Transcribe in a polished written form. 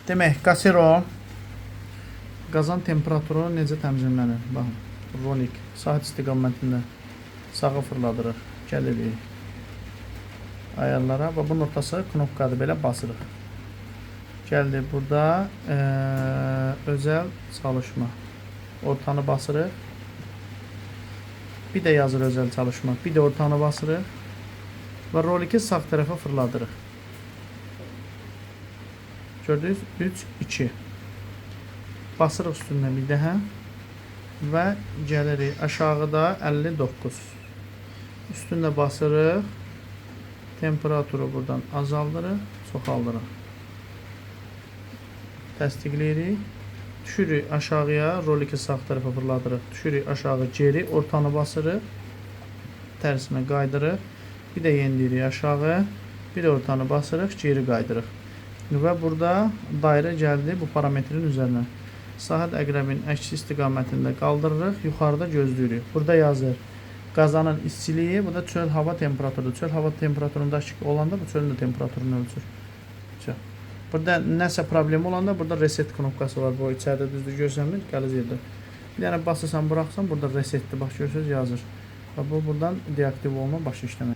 Demək, Qasero qazan temperaturu necə tənzimlənir? Baxın, rolik saat istiqamətində sağa fırladırıq, gəlirik ayarlara və bunun ortası knopkadır, belə basırıq. Gəldik burada özəl çalışma. Ortanı basırıq. Bir də yazır özəl çalışma. Bir də ortanı basırıq. Və roliki sağ tərəfə fırladırıq. Gördünüz? 3, 2. Basırıq üstündən bir daha. Və gəlirik aşağıda 59. Üstündə basırıq. Temperaturu buradan azaldırıq, çoxaldırıq. Təsdiqləyirik. Düşürük aşağıya, roliki sağ tərəfə fırladırıq. Düşürük aşağı geri, ortanı basırıq. Tərsinə qaydırıq. Bir də yeniləyirik aşağı. Bir də ortanı basırıq, geri qaydırıq. Və burada dairə gəldi bu parametrin üzərinə. Saat əqrəbin əksi istiqamətində qaldırırıq, yuxarıda gözləyirik. Burada yazır qazanın istiliyi, bu da çöl hava temperaturudur. Çöl hava temperaturunda olanda bu çölün də temperaturunu ölçür. Burada nəsə problem olanda burada reset knopkası var. Bu içəridə düzdür görsənmir, qəliz yerdə. Bir dənə basırsan, buraxsan, burada resetdir. Bax görürsünüz yazır. Və bu buradan deaktiv olma, başı işləmək.